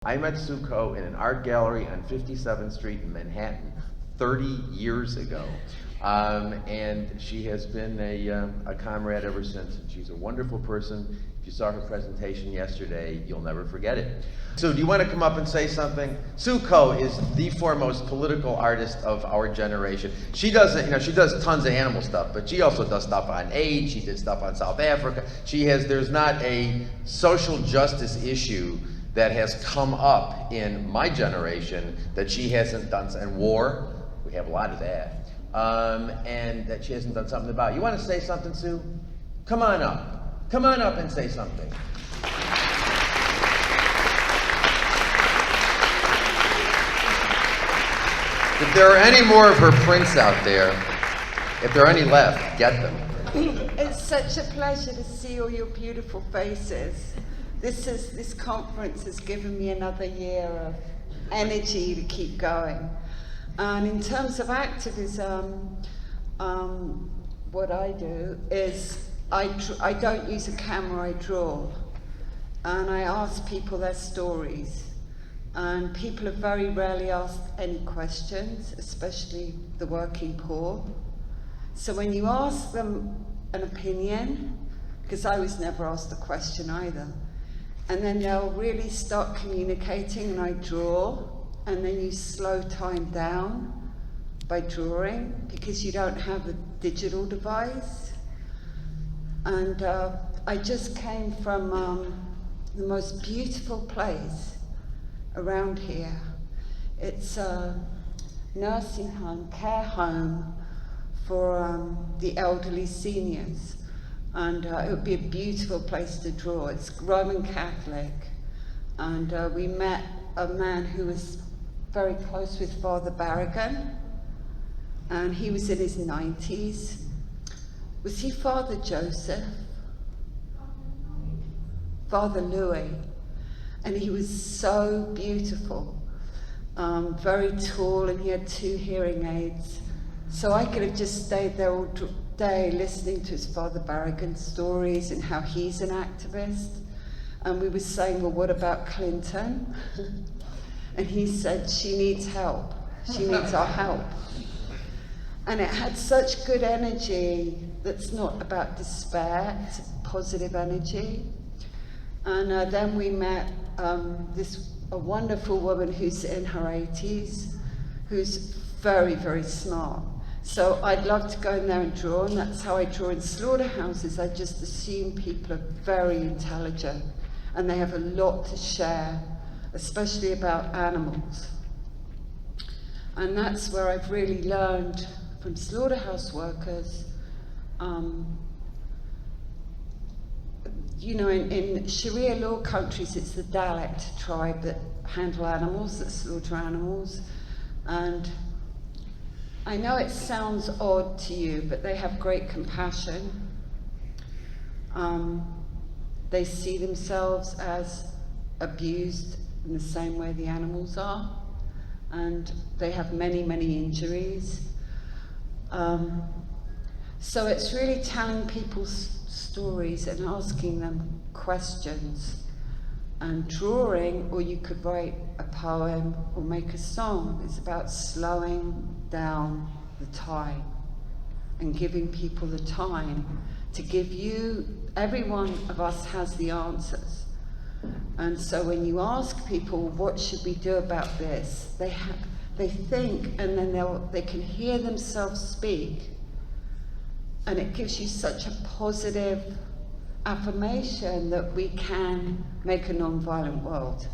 I met Sue Coe in an art gallery on 57th Street in Manhattan 30 years ago. And she has been a comrade ever since. And she's a wonderful person. If you saw her presentation yesterday, you'll never forget it. Sue, do you want to come up and say something? Sue Coe is the foremost political artist of our generation. She does, she does tons of animal stuff, but she also does stuff on AIDS. She did stuff on South Africa. There's not a social justice issue that has come up in my generation that she hasn't done, and war, we have a lot of that, and that she hasn't done something about. You want to say something, Sue? Come on up. Come on up and say something. If there are any more of her prints out there, if there are any left, get them. It's such a pleasure to see all your beautiful faces. This conference has given me another year of energy to keep going. And in terms of activism, what I do is I don't use a camera, I draw. And I ask people their stories. And people have very rarely asked any questions, especially the working poor. So when you ask them an opinion, because I was never asked a question either, and then they'll really start communicating, and I draw, and then you slow time down by drawing, because you don't have a digital device. And I just came from the most beautiful place around here. It's a nursing home, care home for the elderly seniors. And it would be a beautiful place to draw. It's Roman Catholic. And we met a man who was very close with Father Barragan. And he was in his 90s. Was he Father Joseph? Father Louis. And he was so beautiful. Very tall, and he had 2 hearing aids. So I could have just stayed there all day listening to his Father Barragan stories and how he's an activist. And we were saying, well, what about Clinton? And he said, she needs help. She needs our help. And it had such good energy that's not about despair, it's positive energy. And then we met a wonderful woman who's in her 80s, who's very, very smart. So I'd love to go in there and draw, and that's how I draw in slaughterhouses. I just assume people are very intelligent and they have a lot to share, especially about animals. And that's where I've really learned from slaughterhouse workers. In Sharia law countries, it's the Dalit tribe that handle animals, that slaughter animals. And I know it sounds odd to you, but they have great compassion. They see themselves as abused in the same way the animals are, and they have many, many injuries. So it's really telling people's stories and asking them questions and drawing, or you could write a poem or make a song. It's about slowing down the time and giving people the time to give you. Every one of us has the answers. And so when you ask people, what should we do about this? They think, and then they can hear themselves speak. And it gives you such a positive affirmation that we can make a non-violent world.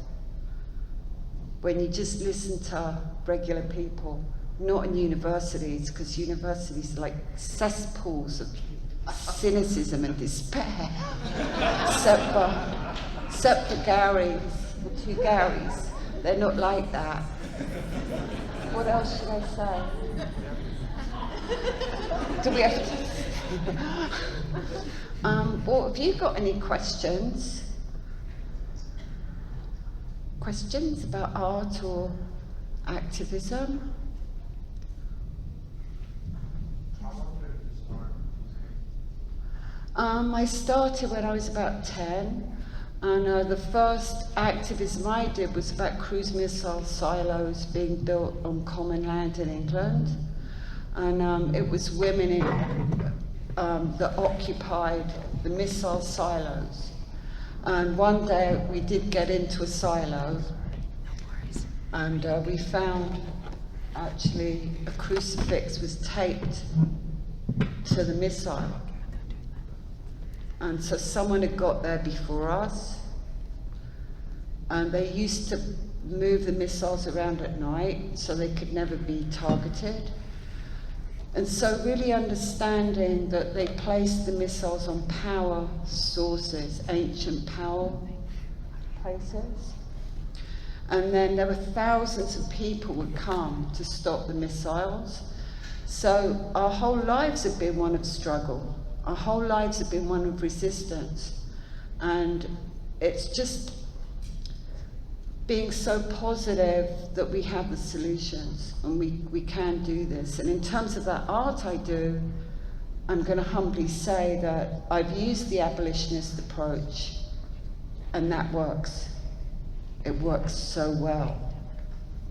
When you just listen to regular people, not in universities, because universities are like cesspools of cynicism and despair. Except for Garys, the 2 Garys, they're not like that. What else should I say? Do we have to? Well, have you got any questions? Questions about art or activism? I started when I was about 10. And the first activism I did was about cruise missile silos being built on common land in England. And it was women that occupied the missile silos. And one day we did get into a silo, and we found actually a crucifix was taped to the missile. And so someone had got there before us, and they used to move the missiles around at night so they could never be targeted. And so really understanding that they placed the missiles on power sources, ancient power places. And then there were thousands of people would come to stop the missiles. So our whole lives have been one of struggle. Our whole lives have been one of resistance. And it's just being so positive that we have the solutions and we can do this. And in terms of that art I do, I'm going to humbly say that I've used the abolitionist approach, and that works. It works so well.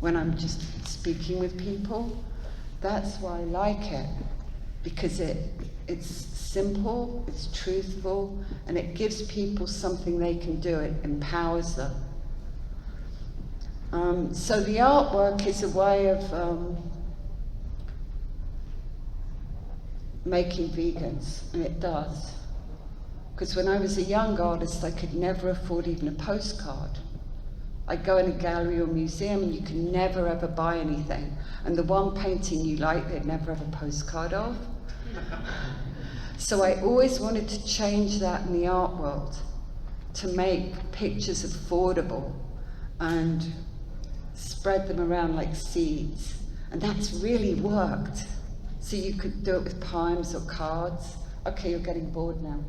When I'm just speaking with people, that's why I like it, because it's simple, it's truthful, and it gives people something they can do. It empowers them. So the artwork is a way of making vegans, and it does. Because when I was a young artist, I could never afford even a postcard. I'd go in a gallery or museum and you can never ever buy anything. And the one painting you like, they'd never have a postcard of. So I always wanted to change that in the art world, to make pictures affordable and spread them around like seeds. And that's really worked. So you could do it with poems or cards. Okay, you're getting bored now.